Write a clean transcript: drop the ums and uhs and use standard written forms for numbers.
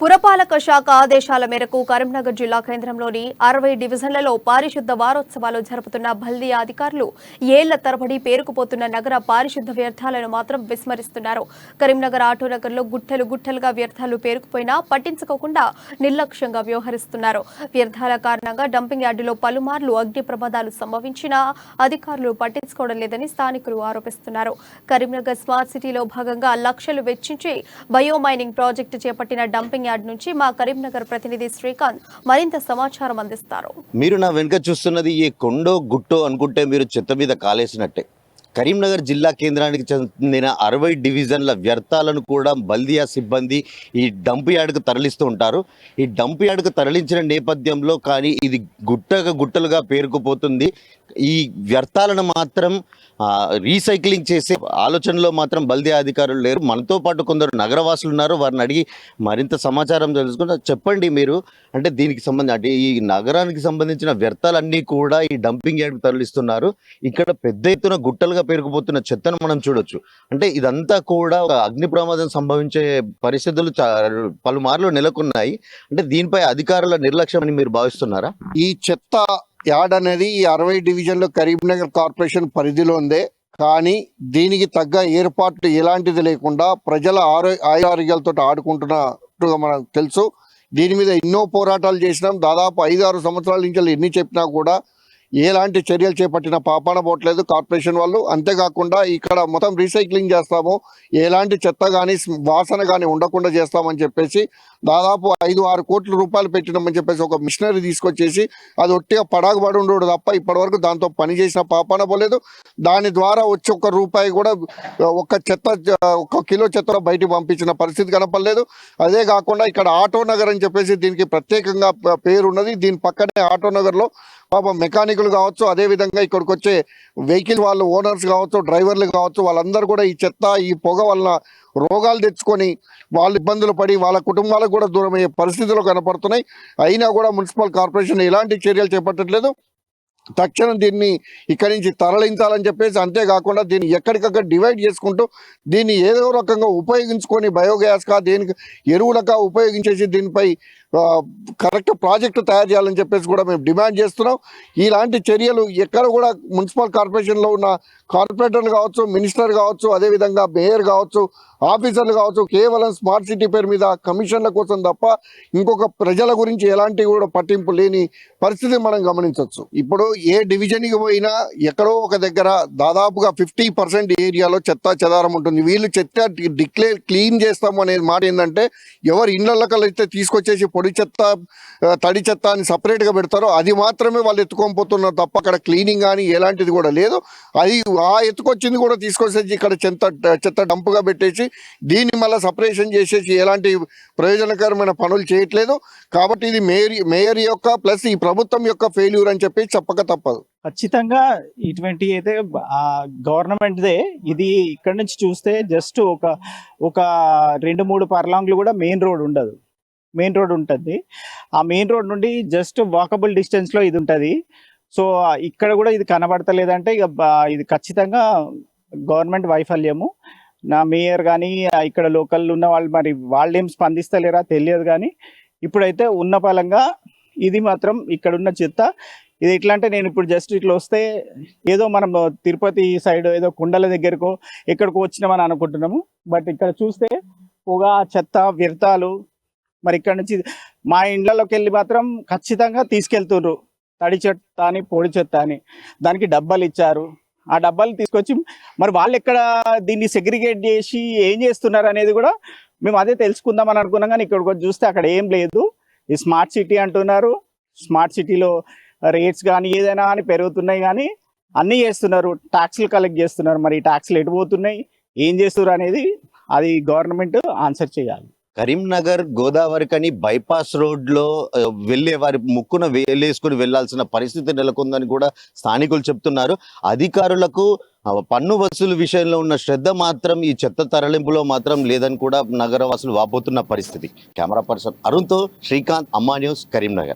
పురపాలక శాఖ ఆదేశాల మేరకు కరీంనగర్ జిల్లా కేంద్రంలోని 60 డివిజన్లలో పారిశుద్ధ వారోత్సవాలు జరుపుతున్న బల్దియా అధికారులు ఏళ్ల తరబడి పేరుకుపోతున్న నగర పారిశుద్ధ వ్యర్థాలను మాత్రం విస్మరిస్తున్నారు. కరీంనగర్ ఆటోనగర్లో గుట్టలుగా వ్యర్థాలు పేరుకుపోయినా పట్టించుకోకుండా నిర్లక్ష్యంగా వ్యవహరిస్తున్నారు. వ్యర్థాల కారణంగా డంపింగ్ యార్డులో పలుమార్లు అగ్ని ప్రమాదాలు సంభవించినా అధికారులు పట్టించుకోవడం లేదని స్థానికులు ఆరోపిస్తున్నారు. కరీంనగర్ స్మార్ట్ సిటీలో భాగంగా లక్షలు వెచ్చించి బయోమైనింగ్ ప్రాజెక్టు చేపట్టిన డంపింగ్ యార్డ్ నుంచి మా కరీంనగర్ ప్రతినిధి శ్రీకాంత్ మరింత సమాచారం అందిస్తారు. మీరు నా వెనుక చూస్తున్నది ఈ కొండో గుట్టో అనుకుంటే మీరు చెత్త మీద కాలేసినట్టే. కరీంనగర్ జిల్లా కేంద్రానికి చెందిన 60 డివిజన్ల వ్యర్థాలను కూడా బల్దియా సిబ్బంది ఈ డంప్ యార్డ్కు తరలిస్తూ ఉంటారు. ఈ డంప్ యార్డ్కు తరలించిన నేపథ్యంలో కానీ ఇది గుట్టలుగా పేరుకుపోతుంది. ఈ వ్యర్థాలను మాత్రం రీసైక్లింగ్ చేసే ఆలోచనలో మాత్రం బల్దియా అధికారులు లేరు. మనతో పాటు కొందరు నగరవాసులు ఉన్నారు. వారిని అడిగి మరింత సమాచారం తెలుసుకుంటారు. చెప్పండి, మీరు అంటే దీనికి అంటే ఈ నగరానికి సంబంధించిన వ్యర్థాలన్నీ కూడా ఈ డంపింగ్ యార్డ్కు తరలిస్తున్నారు. ఇక్కడ పెద్ద ఎత్తున గుట్టలుగా పేరుకుపోతున్న చెత్తను మనం చూడొచ్చు. అంటే ఇదంతా కూడా అగ్ని ప్రమాదం సంభవించే పరిస్థితులు పలుమార్లు నెలకొన్నాయి. అంటే దీనిపై అధికారుల నిర్లక్ష్యం అని మీరు భావిస్తున్నారా? ఈ చెత్త యార్డ్ అనేది ఈ 60 డివిజన్లో కరీంనగర్ కార్పొరేషన్ పరిధిలో ఉందే, కానీ దీనికి తగ్గ ఏర్పాట్లు ఎలాంటిది లేకుండా ప్రజల ఆరోగ్యాలతో ఆడుకుంటున్నట్టుగా మనకు తెలుసు. దీని మీద ఎన్నో పోరాటాలు చేసినాం. దాదాపు 5-6 సంవత్సరాల నుంచి ఎన్ని చెప్పినా కూడా ఎలాంటి చర్యలు చేపట్టిన పాపాన పోవట్లేదు కార్పొరేషన్ వాళ్ళు. అంతేకాకుండా ఇక్కడ మొత్తం రీసైక్లింగ్ చేస్తాము, ఎలాంటి చెత్త కానీ వాసన కానీ ఉండకుండా చేస్తామని చెప్పేసి దాదాపు 5-6 కోట్ల రూపాయలు పెట్టినామని చెప్పేసి ఒక మిషనరీ తీసుకొచ్చేసి అది ఒట్టిగా పడాగబడి ఉండడు తప్ప ఇప్పటివరకు దాంతో పని చేసిన పాపాన పోలేదు. దాని ద్వారా వచ్చి ఒక్క రూపాయి కూడా ఒక్క కిలో చెత్త బయటికి పంపించిన పరిస్థితి కనపడలేదు. అదే కాకుండా ఇక్కడ ఆటో నగర్ అని చెప్పేసి దీనికి ప్రత్యేకంగా పేరు ఉన్నది. దీని పక్కనే ఆటో నగర్లో పాపం మెకానికులు కావచ్చు, అదేవిధంగా ఇక్కడికి వచ్చే వెహికల్ వాళ్ళు ఓనర్స్ కావచ్చు, డ్రైవర్లు కావచ్చు, వాళ్ళందరూ కూడా ఈ చెత్త ఈ పొగ వలన రోగాలు తెచ్చుకొని వాళ్ళు ఇబ్బందులు పడి వాళ్ళ కుటుంబాలకు కూడా దూరమయ్యే పరిస్థితులు కనపడుతున్నాయి. అయినా కూడా మున్సిపల్ కార్పొరేషన్ ఎలాంటి చర్యలు చేపట్టట్లేదు. తక్షణం దీన్ని ఇక్కడి నుంచి తరలించాలని చెప్పేసి, అంతేకాకుండా దీన్ని ఎక్కడికక్కడ డివైడ్ చేసుకుంటూ దీన్ని ఏదో రకంగా ఉపయోగించుకొని బయోగ్యాస్గా దేనికి ఎరువులుగా ఉపయోగించేసి దీనిపై కరెక్ట్ ప్రాజెక్టు తయారు చేయాలని చెప్పేసి కూడా మేము డిమాండ్ చేస్తున్నాం. ఇలాంటి చర్యలు ఎక్కడ కూడా మున్సిపల్ కార్పొరేషన్లో ఉన్న కార్పొరేటర్లు కావచ్చు, మినిస్టర్ కావచ్చు, అదేవిధంగా మేయర్ కావచ్చు, ఆఫీసర్లు కావచ్చు, కేవలం స్మార్ట్ సిటీ పేరు మీద కమిషన్ల కోసం తప్ప ఇంకొక ప్రజల గురించి ఎలాంటి కూడా పట్టింపు లేని పరిస్థితి మనం గమనించవచ్చు. ఇప్పుడు ఏ డివిజన్కి పోయినా ఎక్కడో ఒక దగ్గర దాదాపుగా 50% ఏరియాలో చెత్త చెదారం ఉంటుంది. వీళ్ళు చెత్త క్లీన్ చేస్తాము అనేది మాట ఏంటంటే, ఎవరు ఇళ్ళకైతే తీసుకొచ్చేసి పొడి చెత్త తడి చెత్త అని సపరేట్గా పెడతారో అది మాత్రమే వాళ్ళు ఎత్తుకొని పోతున్నారు తప్ప అక్కడ క్లీనింగ్ కానీ ఎలాంటిది కూడా లేదు. అది ఎత్తుకొచ్చింది కూడా తీసుకొచ్చేసి ఇక్కడ చెత్త డంపుగా పెట్టేసి దీన్ని మళ్ళీ సపరేషన్ చేసేసి ఎలాంటి ప్రయోజనకరమైన పనులు చేయట్లేదు. కాబట్టి ఇది మేయర్ యొక్క ప్లస్ ఈ ప్రభుత్వం యొక్క ఫెయిల్యూర్ అని చెప్పి చెప్పక తప్పదు. ఖచ్చితంగా ఇటువంటి అయితే గవర్నమెంట్దే. ఇది ఇక్కడ నుంచి చూస్తే జస్ట్ ఒక 2-3 పర్లాంగ్లు కూడా మెయిన్ రోడ్ ఉండదు. మెయిన్ రోడ్ ఉంటుంది. ఆ మెయిన్ రోడ్ నుండి జస్ట్ వాకబుల్ డిస్టెన్స్లో ఇది ఉంటుంది. సో ఇక్కడ కూడా ఇది కనబడతలేదంటే ఇక ఇది ఖచ్చితంగా గవర్నమెంట్ వైఫల్యము. నా మేయర్ కానీ ఇక్కడ లోకల్ ఉన్న వాళ్ళు మరి వాళ్ళేం స్పందిస్తలేరా తెలియదు. కానీ ఇప్పుడైతే ఉన్న పలంగా ఇది మాత్రం ఇక్కడున్న చెత్త ఇది ఎట్లా అంటే, నేను ఇప్పుడు జస్ట్ ఇట్లా వస్తే ఏదో మనం తిరుపతి సైడ్ ఏదో కుండల దగ్గరకో ఎక్కడికో వచ్చినామని అనుకుంటున్నాము. బట్ ఇక్కడ చూస్తే పొగ, చెత్త, వ్యర్థాలు మరి ఇక్కడ నుంచి మా ఇండ్లలోకి వెళ్ళి మాత్రం ఖచ్చితంగా తీసుకెళ్తుర్రు. తడి చెత్త అని, పొడి చెత్త అని దానికి డబ్బాలు ఇచ్చారు. ఆ డబ్బాలు తీసుకొచ్చి మరి వాళ్ళు ఎక్కడ దీన్ని సెగ్రిగేట్ చేసి ఏం చేస్తున్నారు అనేది కూడా మేము అదే తెలుసుకుందామని అనుకున్నాం. కానీ ఇక్కడికి చూస్తే అక్కడ ఏం లేదు. ఈ స్మార్ట్ సిటీ అంటున్నారు. స్మార్ట్ సిటీలో రేట్స్ కానీ ఏదైనా కానీ పెరుగుతున్నాయి, కానీ అన్నీ చేస్తున్నారు. ట్యాక్స్లు కలెక్ట్ చేస్తున్నారు. మరి ఈ ట్యాక్స్లు ఎటు పోతున్నాయి, ఏం చేస్తున్నారు అనేది అది గవర్నమెంట్ ఆన్సర్ చేయాలి. కరీంనగర్ గోదావరికని బైపాస్ రోడ్లో వెళ్ళే వారి ముక్కున వేలేసుకుని వెళ్లాల్సిన పరిస్థితి నెలకొందని కూడా స్థానికులు చెప్తున్నారు. అధికారులకు పన్ను వసూలు విషయంలో ఉన్న శ్రద్ధ మాత్రం ఈ చెత్త తరలింపులో మాత్రం లేదని కూడా నగరవాసులు వాపోతున్న పరిస్థితి. కెమెరా పర్సన్ అరుణ్తో శ్రీకాంత్, అమ్మా న్యూస్, కరీంనగర్.